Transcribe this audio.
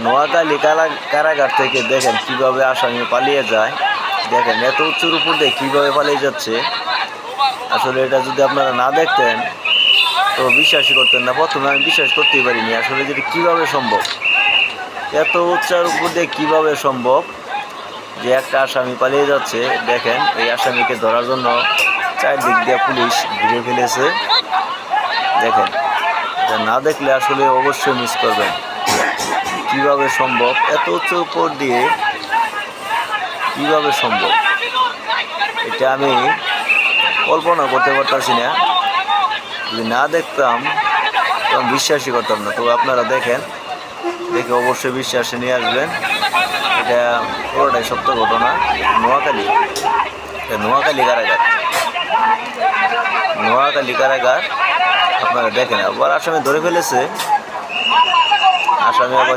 নোয়াখালী কারাগার থেকে দেখেন কিভাবে আসামি পালিয়ে যায়। দেখেন এত উঁচুর উপর দিয়ে কীভাবে পালিয়ে যাচ্ছে। আসলে এটা যদি আপনারা না দেখতেন তো বিশ্বাসই করতেন না। প্রথমে আমি বিশ্বাস করতেই পারিনি আসলে যেটা কীভাবে সম্ভব, এত উচ্চার উপর দিয়ে কীভাবে সম্ভব যে একটা আসামি পালিয়ে যাচ্ছে। দেখেন এই আসামিকে ধরার জন্য চারদিক দিয়ে পুলিশ ঘিরে ফেলেছে। দেখেন এটা না দেখলে আসলে অবশ্যই মিস করবেন কিভাবে সম্ভব, এত উঁচুর উপর দিয়ে কিভাবে সম্ভব এটা আমি কল্পনা করতে পারতাছি না। যদি না দেখতাম তখন বিশ্বাসই করতাম না। তো আপনারা দেখেন, দেখে অবশ্যই বিশ্বাসে নিয়ে আসবেন। এটা পুরোটাই সত্য ঘটনা। নোয়াখালী কারাগার, নোয়াখালী কারাগার আপনারা দেখেন। আবার আসামি ধরে ফেলেছে, আসামি আবার